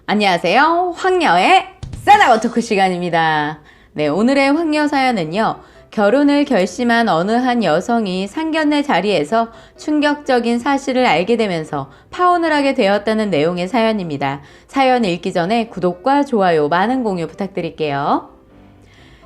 안녕하세요. 황녀의 싸다고 토크 시간입니다. 네, 오늘의 황녀 사연은요. 결혼을 결심한 어느 한 여성이 상견례 자리에서 충격적인 사실을 알게 되면서 파혼을 하게 되었다는 내용의 사연입니다. 사연 읽기 전에 구독과 좋아요, 많은 공유 부탁드릴게요.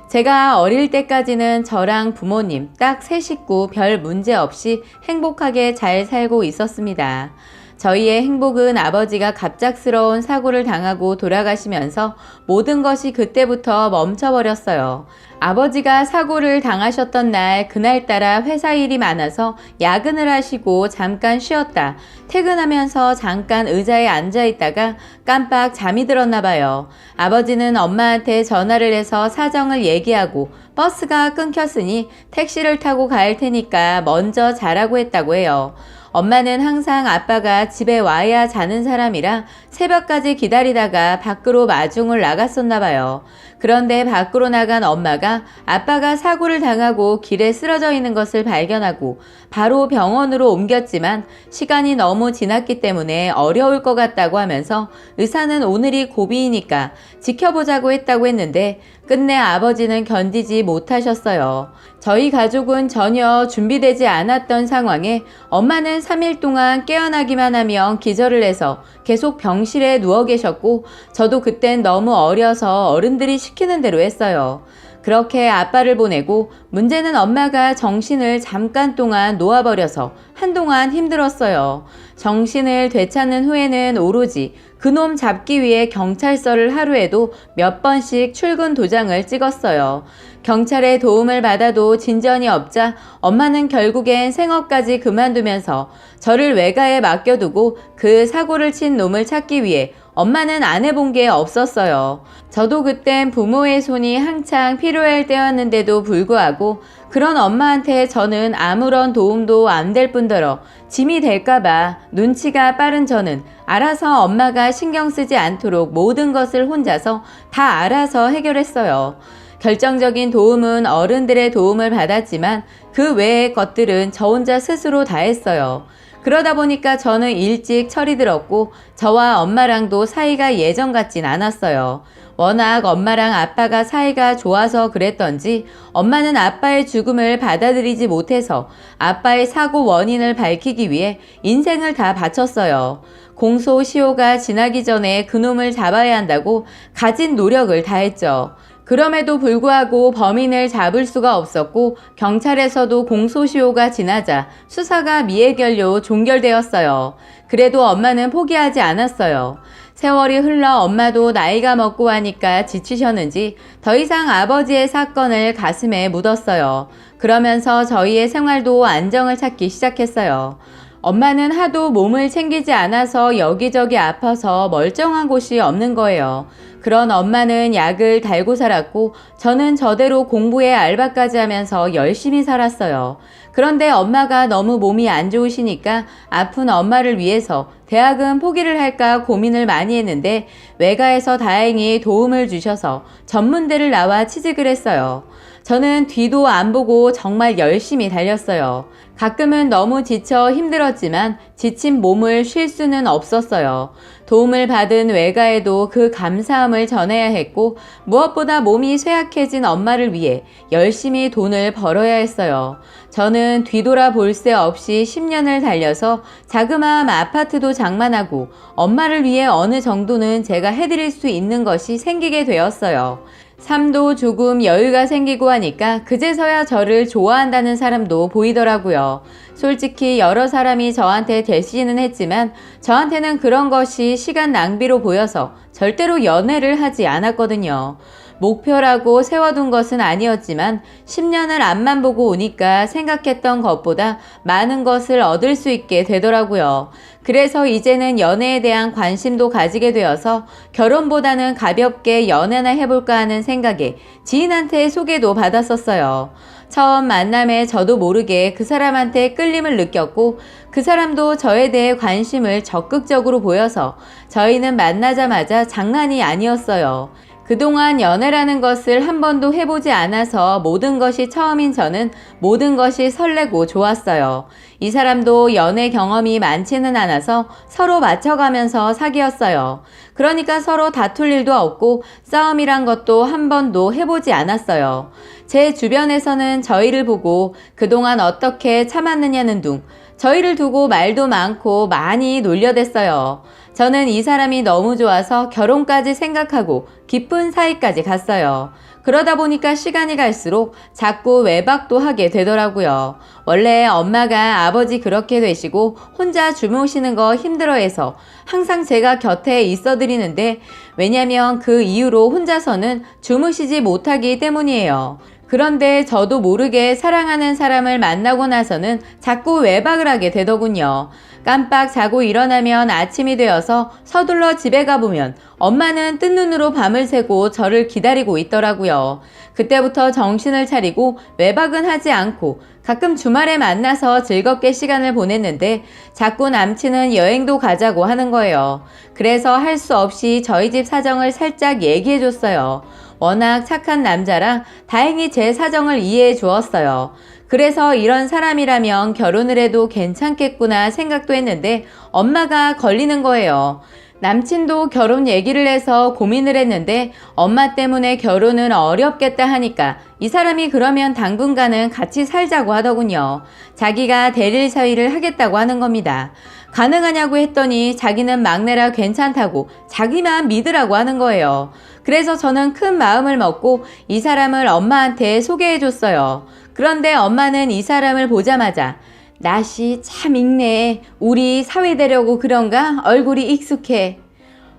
제가 어릴 때까지는 저랑 부모님 딱 세 식구 별 문제 없이 행복하게 잘 살고 있었습니다. 저희의 행복은 아버지가 갑작스러운 사고를 당하고 돌아가시면서 모든 것이 그때부터 멈춰버렸어요. 아버지가 사고를 당하셨던 날 그날따라 회사 일이 많아서 야근을 하시고 잠깐 쉬었다 퇴근하면서 잠깐 의자에 앉아있다가 깜빡 잠이 들었나 봐요. 아버지는 엄마한테 전화를 해서 사정을 얘기하고 버스가 끊겼으니 택시를 타고 갈 테니까 먼저 자라고 했다고 해요. 엄마는 항상 아빠가 집에 와야 자는 사람이라 새벽까지 기다리다가 밖으로 마중을 나갔었나 봐요. 그런데 밖으로 나간 엄마가 아빠가 사고를 당하고 길에 쓰러져 있는 것을 발견하고 바로 병원으로 옮겼지만 시간이 너무 지났기 때문에 어려울 것 같다고 하면서 의사는 오늘이 고비이니까 지켜보자고 했다고 했는데 끝내 아버지는 견디지 못하셨어요. 저희 가족은 전혀 준비되지 않았던 상황에 엄마는 3일 동안 깨어나기만 하면 기절을 해서 계속 병실에 누워 계셨고 저도 그땐 너무 어려서 어른들이 시키는 대로 했어요. 그렇게 아빠를 보내고 문제는 엄마가 정신을 잠깐 동안 놓아버려서 한동안 힘들었어요. 정신을 되찾는 후에는 오로지 그놈 잡기 위해 경찰서를 하루에도 몇 번씩 출근 도장을 찍었어요. 경찰의 도움을 받아도 진전이 없자 엄마는 결국엔 생업까지 그만두면서 저를 외가에 맡겨두고 그 사고를 친 놈을 찾기 위해 엄마는 안 해본 게 없었어요. 저도 그땐 부모의 손이 한창 필요할 때였는데도 불구하고 그런 엄마한테 저는 아무런 도움도 안 될 뿐더러 짐이 될까봐 눈치가 빠른 저는 알아서 엄마가 신경 쓰지 않도록 모든 것을 혼자서 다 알아서 해결했어요. 결정적인 도움은 어른들의 도움을 받았지만 그 외의 것들은 저 혼자 스스로 다 했어요. 그러다 보니까 저는 일찍 철이 들었고 저와 엄마랑도 사이가 예전 같진 않았어요. 워낙 엄마랑 아빠가 사이가 좋아서 그랬던지 엄마는 아빠의 죽음을 받아들이지 못해서 아빠의 사고 원인을 밝히기 위해 인생을 다 바쳤어요. 공소시효가 지나기 전에 그놈을 잡아야 한다고 가진 노력을 다했죠. 그럼에도 불구하고 범인을 잡을 수가 없었고 경찰에서도 공소시효가 지나자 수사가 미해결로 종결되었어요. 그래도 엄마는 포기하지 않았어요. 세월이 흘러 엄마도 나이가 먹고 하니까 지치셨는지 더 이상 아버지의 사건을 가슴에 묻었어요. 그러면서 저희의 생활도 안정을 찾기 시작했어요. 엄마는 하도 몸을 챙기지 않아서 여기저기 아파서 멀쩡한 곳이 없는 거예요. 그런 엄마는 약을 달고 살았고 저는 저대로 공부에 알바까지 하면서 열심히 살았어요. 그런데 엄마가 너무 몸이 안 좋으시니까 아픈 엄마를 위해서 대학은 포기를 할까 고민을 많이 했는데 외가에서 다행히 도움을 주셔서 전문대를 나와 취직을 했어요. 저는 뒤도 안 보고 정말 열심히 달렸어요. 가끔은 너무 지쳐 힘들었지만 지친 몸을 쉴 수는 없었어요. 도움을 받은 외가에도 그 감사함을 전해야 했고 무엇보다 몸이 쇠약해진 엄마를 위해 열심히 돈을 벌어야 했어요. 저는 뒤돌아볼 새 없이 10년을 달려서 자그마한 아파트도 장만하고 엄마를 위해 어느 정도는 제가 해드릴 수 있는 것이 생기게 되었어요. 삶도 조금 여유가 생기고 하니까 그제서야 저를 좋아한다는 사람도 보이더라고요. 솔직히 여러 사람이 저한테 대시는 했지만 저한테는 그런 것이 시간 낭비로 보여서 절대로 연애를 하지 않았거든요. 목표라고 세워둔 것은 아니었지만 10년을 앞만 보고 오니까 생각했던 것보다 많은 것을 얻을 수 있게 되더라고요. 그래서 이제는 연애에 대한 관심도 가지게 되어서 결혼보다는 가볍게 연애나 해볼까 하는 생각에 지인한테 소개도 받았었어요. 처음 만남에 저도 모르게 그 사람한테 끌림을 느꼈고 그 사람도 저에 대해 관심을 적극적으로 보여서 저희는 만나자마자 장난이 아니었어요. 그동안 연애라는 것을 한 번도 해보지 않아서 모든 것이 처음인 저는 모든 것이 설레고 좋았어요. 이 사람도 연애 경험이 많지는 않아서 서로 맞춰가면서 사귀었어요. 그러니까 서로 다툴 일도 없고 싸움이란 것도 한 번도 해보지 않았어요. 제 주변에서는 저희를 보고 그동안 어떻게 참았느냐는 둥, 저희를 두고 말도 많고 많이 놀려댔어요. 저는 이 사람이 너무 좋아서 결혼까지 생각하고 깊은 사이까지 갔어요. 그러다 보니까 시간이 갈수록 자꾸 외박도 하게 되더라고요. 원래 엄마가 아버지 그렇게 되시고 혼자 주무시는 거 힘들어해서 항상 제가 곁에 있어 드리는데 왜냐면 그 이후로 혼자서는 주무시지 못하기 때문이에요. 그런데 저도 모르게 사랑하는 사람을 만나고 나서는 자꾸 외박을 하게 되더군요. 깜빡 자고 일어나면 아침이 되어서 서둘러 집에 가보면 엄마는 뜬 눈으로 밤을 새고 저를 기다리고 있더라고요. 그때부터 정신을 차리고 외박은 하지 않고 가끔 주말에 만나서 즐겁게 시간을 보냈는데 자꾸 남친은 여행도 가자고 하는 거예요. 그래서 할 수 없이 저희 집 사정을 살짝 얘기해 줬어요. 워낙 착한 남자라 다행히 제 사정을 이해해 주었어요. 그래서 이런 사람이라면 결혼을 해도 괜찮겠구나 생각도 했는데 엄마가 걸리는 거예요. 남친도 결혼 얘기를 해서 고민을 했는데 엄마 때문에 결혼은 어렵겠다 하니까 이 사람이 그러면 당분간은 같이 살자고 하더군요. 자기가 대릴 사위를 하겠다고 하는 겁니다. 가능하냐고 했더니 자기는 막내라 괜찮다고 자기만 믿으라고 하는 거예요. 그래서 저는 큰 마음을 먹고 이 사람을 엄마한테 소개해줬어요. 그런데 엄마는 이 사람을 보자마자 낯이 참 익네. 우리 사위 되려고 그런가? 얼굴이 익숙해.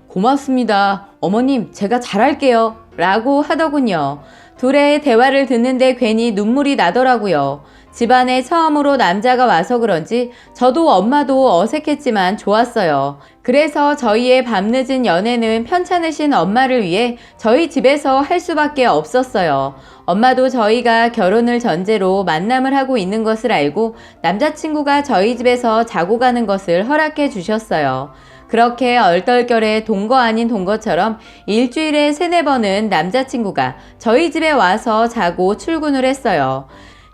고맙습니다. 어머님, 제가 잘할게요. 라고 하더군요. 둘의 대화를 듣는데 괜히 눈물이 나더라고요. 집안에 처음으로 남자가 와서 그런지 저도 엄마도 어색했지만 좋았어요. 그래서 저희의 밤늦은 연애는 편찮으신 엄마를 위해 저희 집에서 할 수밖에 없었어요. 엄마도 저희가 결혼을 전제로 만남을 하고 있는 것을 알고 남자친구가 저희 집에서 자고 가는 것을 허락해 주셨어요. 그렇게 얼떨결에 동거 아닌 동거처럼 일주일에 3-4번은 남자친구가 저희 집에 와서 자고 출근을 했어요.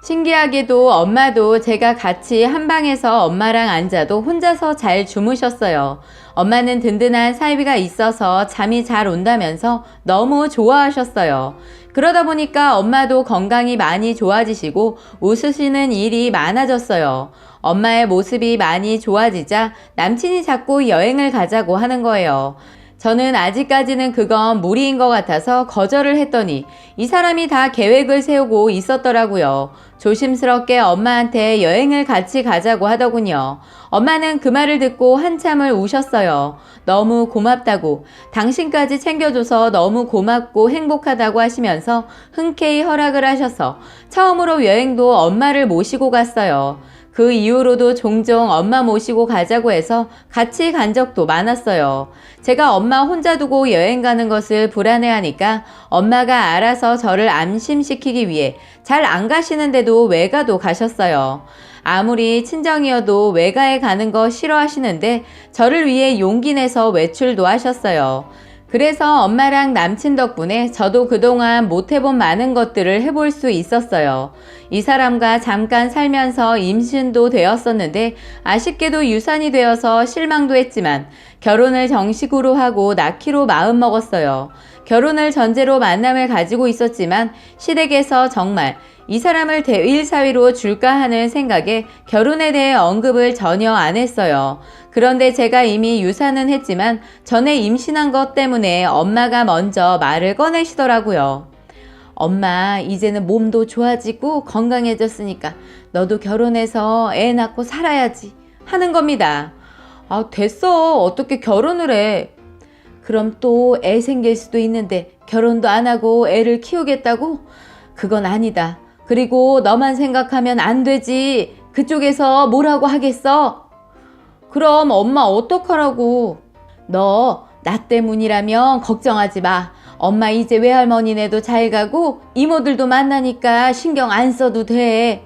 신기하게도 엄마도 제가 같이 한 방에서 엄마랑 앉아도 혼자서 잘 주무셨어요. 엄마는 든든한 사이비가 있어서 잠이 잘 온다면서 너무 좋아하셨어요. 그러다 보니까 엄마도 건강이 많이 좋아지시고 웃으시는 일이 많아졌어요. 엄마의 모습이 많이 좋아지자 남친이 자꾸 여행을 가자고 하는 거예요. 저는 아직까지는 그건 무리인 것 같아서 거절을 했더니 이 사람이 다 계획을 세우고 있었더라고요. 조심스럽게 엄마한테 여행을 같이 가자고 하더군요. 엄마는 그 말을 듣고 한참을 우셨어요. 너무 고맙다고, 당신까지 챙겨줘서 너무 고맙고 행복하다고 하시면서 흔쾌히 허락을 하셔서 처음으로 여행도 엄마를 모시고 갔어요. 그 이후로도 종종 엄마 모시고 가자고 해서 같이 간 적도 많았어요. 제가 엄마 혼자 두고 여행 가는 것을 불안해하니까 엄마가 알아서 저를 안심시키기 위해 잘 안 가시는데도 외가도 가셨어요. 아무리 친정이어도 외가에 가는 거 싫어하시는데 저를 위해 용기 내서 외출도 하셨어요. 그래서 엄마랑 남친 덕분에 저도 그동안 못 해본 많은 것들을 해볼 수 있었어요. 이 사람과 잠깐 살면서 임신도 되었었는데 아쉽게도 유산이 되어서 실망도 했지만 결혼을 정식으로 하고 낳기로 마음먹었어요. 결혼을 전제로 만남을 가지고 있었지만 시댁에서 정말 이 사람을 대일 사위로 줄까 하는 생각에 결혼에 대해 언급을 전혀 안 했어요. 그런데 제가 이미 유산은 했지만 전에 임신한 것 때문에 엄마가 먼저 말을 꺼내시더라고요. 엄마, 이제는 몸도 좋아지고 건강해졌으니까 너도 결혼해서 애 낳고 살아야지 하는 겁니다. 아, 됐어. 어떻게 결혼을 해. 그럼 또 애 생길 수도 있는데 결혼도 안 하고 애를 키우겠다고? 그건 아니다. 그리고 너만 생각하면 안 되지. 그쪽에서 뭐라고 하겠어? 그럼 엄마 어떡하라고? 너 나 때문이라면 걱정하지 마. 엄마 이제 외할머니네도 잘 가고 이모들도 만나니까 신경 안 써도 돼.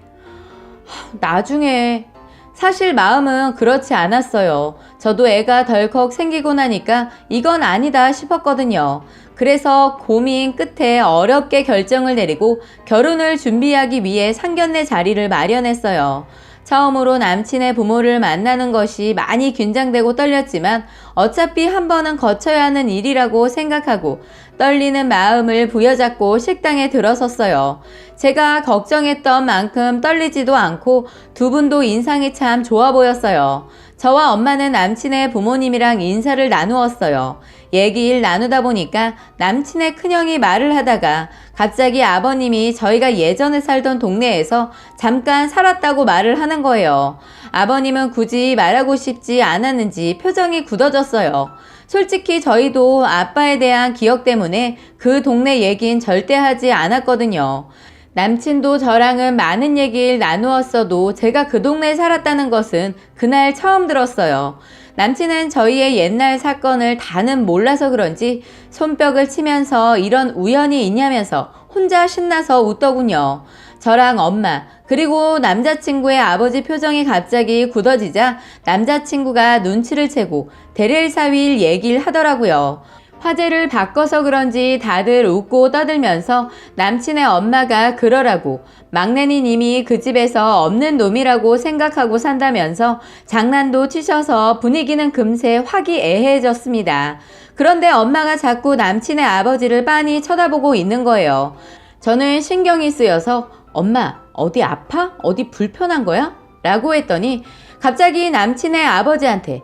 나중에. 사실 마음은 그렇지 않았어요. 저도 애가 덜컥 생기고 나니까 이건 아니다 싶었거든요. 그래서 고민 끝에 어렵게 결정을 내리고 결혼을 준비하기 위해 상견례 자리를 마련했어요. 처음으로 남친의 부모를 만나는 것이 많이 긴장되고 떨렸지만 어차피 한 번은 거쳐야 하는 일이라고 생각하고 떨리는 마음을 부여잡고 식당에 들어섰어요. 제가 걱정했던 만큼 떨리지도 않고 두 분도 인상이 참 좋아 보였어요. 저와 엄마는 남친의 부모님이랑 인사를 나누었어요. 얘기를 나누다 보니까 남친의 큰형이 말을 하다가 갑자기 아버님이 저희가 예전에 살던 동네에서 잠깐 살았다고 말을 하는 거예요. 아버님은 굳이 말하고 싶지 않았는지 표정이 굳어졌어요. 솔직히 저희도 아빠에 대한 기억 때문에 그 동네 얘긴 절대 하지 않았거든요. 남친도 저랑은 많은 얘기를 나누었어도 제가 그 동네에 살았다는 것은 그날 처음 들었어요. 남친은 저희의 옛날 사건을 다는 몰라서 그런지 손뼉을 치면서 이런 우연이 있냐면서 혼자 신나서 웃더군요. 저랑 엄마 그리고 남자친구의 아버지 표정이 갑자기 굳어지자 남자친구가 눈치를 채고 대릴사위일 얘기를 하더라고요. 화제를 바꿔서 그런지 다들 웃고 떠들면서 남친의 엄마가 그러라고 막내는 이미 그 집에서 없는 놈이라고 생각하고 산다면서 장난도 치셔서 분위기는 금세 화기애애해졌습니다. 그런데 엄마가 자꾸 남친의 아버지를 빤히 쳐다보고 있는 거예요. 저는 신경이 쓰여서 엄마 어디 아파? 어디 불편한 거야? 라고 했더니 갑자기 남친의 아버지한테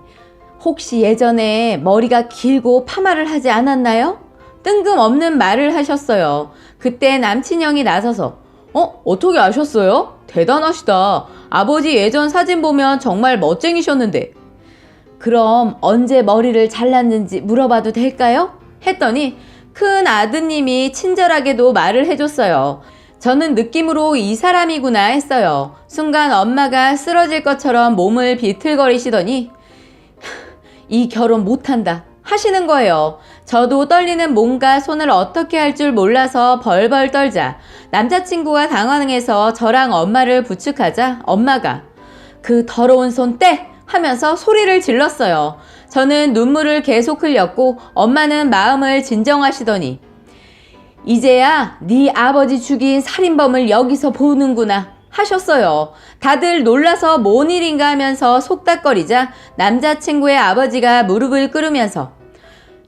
혹시 예전에 머리가 길고 파마를 하지 않았나요? 뜬금없는 말을 하셨어요. 그때 남친형이 나서서 어떻게 아셨어요? 대단하시다. 아버지 예전 사진 보면 정말 멋쟁이셨는데. 그럼 언제 머리를 잘랐는지 물어봐도 될까요? 했더니 큰 아드님이 친절하게도 말을 해줬어요. 저는 느낌으로 이 사람이구나 했어요. 순간 엄마가 쓰러질 것처럼 몸을 비틀거리시더니 이 결혼 못한다 하시는 거예요. 저도 떨리는 몸과 손을 어떻게 할 줄 몰라서 벌벌 떨자 남자친구가 당황해서 저랑 엄마를 부축하자 엄마가 그 더러운 손 떼! 하면서 소리를 질렀어요. 저는 눈물을 계속 흘렸고 엄마는 마음을 진정하시더니 이제야 네 아버지 죽인 살인범을 여기서 보는구나 하셨어요. 다들 놀라서 뭔 일인가 하면서 속닥거리자 남자친구의 아버지가 무릎을 꿇으면서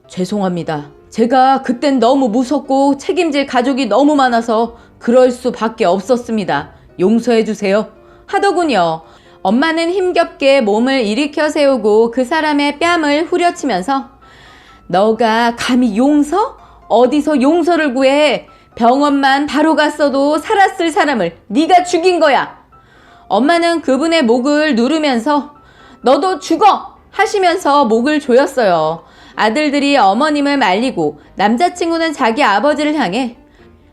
죄송합니다. 제가 그땐 너무 무섭고 책임질 가족이 너무 많아서 그럴 수밖에 없었습니다. 용서해 주세요. 하더군요. 엄마는 힘겹게 몸을 일으켜 세우고 그 사람의 뺨을 후려치면서 너가 감히 용서? 어디서 용서를 구해? 병원만 바로 갔어도 살았을 사람을 네가 죽인 거야. 엄마는 그분의 목을 누르면서 너도 죽어! 하시면서 목을 조였어요. 아들들이 어머님을 말리고 남자친구는 자기 아버지를 향해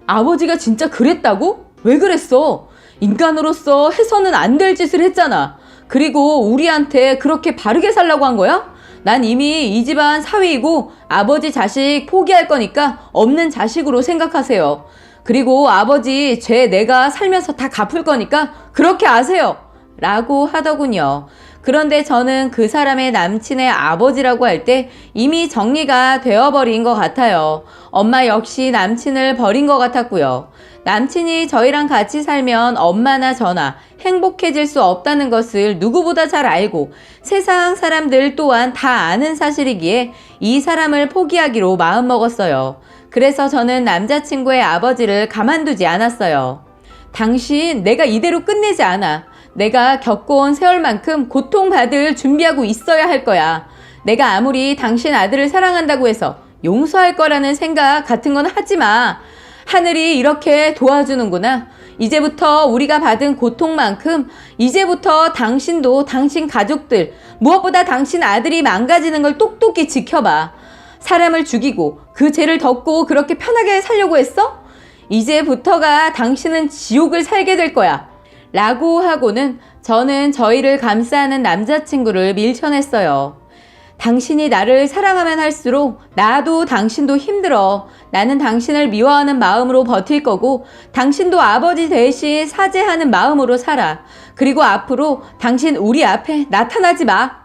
아버지가 진짜 그랬다고? 왜 그랬어? 인간으로서 해서는 안 될 짓을 했잖아. 그리고 우리한테 그렇게 바르게 살라고 한 거야? 난 이미 이 집안 사위이고 아버지 자식 포기할 거니까 없는 자식으로 생각하세요. 그리고 아버지 죄 내가 살면서 다 갚을 거니까 그렇게 아세요. 라고 하더군요. 그런데 저는 그 사람의 남친의 아버지라고 할 때 이미 정리가 되어버린 것 같아요. 엄마 역시 남친을 버린 것 같았고요. 남친이 저희랑 같이 살면 엄마나 저나 행복해질 수 없다는 것을 누구보다 잘 알고 세상 사람들 또한 다 아는 사실이기에 이 사람을 포기하기로 마음먹었어요. 그래서 저는 남자친구의 아버지를 가만두지 않았어요. 당신 내가 이대로 끝내지 않아. 내가 겪어온 세월만큼 고통받을 준비하고 있어야 할 거야. 내가 아무리 당신 아들을 사랑한다고 해서 용서할 거라는 생각 같은 건 하지 마. 하늘이 이렇게 도와주는구나. 이제부터 우리가 받은 고통만큼 이제부터 당신도 당신 가족들 무엇보다 당신 아들이 망가지는 걸 똑똑히 지켜봐. 사람을 죽이고 그 죄를 덮고 그렇게 편하게 살려고 했어? 이제부터가 당신은 지옥을 살게 될 거야. 라고 하고는 저는 저희를 감싸는 남자친구를 밀쳐냈어요. 당신이 나를 사랑하면 할수록 나도 당신도 힘들어. 나는 당신을 미워하는 마음으로 버틸 거고 당신도 아버지 대신 사죄하는 마음으로 살아. 그리고 앞으로 당신 우리 앞에 나타나지 마.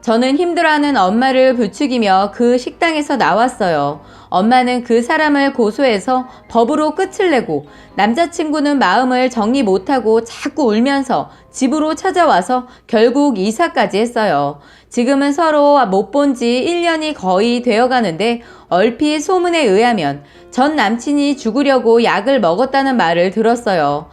저는 힘들어하는 엄마를 부추기며 그 식당에서 나왔어요. 엄마는 그 사람을 고소해서 법으로 끝을 내고 남자친구는 마음을 정리 못하고 자꾸 울면서 집으로 찾아와서 결국 이사까지 했어요. 지금은 서로 못 본 지 1년이 거의 되어 가는데 얼핏 소문에 의하면 전 남친이 죽으려고 약을 먹었다는 말을 들었어요.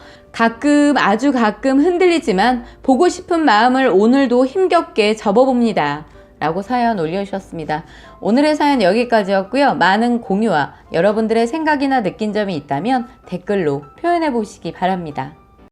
아주 가끔 흔들리지만 보고 싶은 마음을 오늘도 힘겹게 접어봅니다. 라고 사연 올려주셨습니다. 오늘의 사연 여기까지였고요. 많은 공유와 여러분들의 생각이나 느낀 점이 있다면 댓글로 표현해 보시기 바랍니다.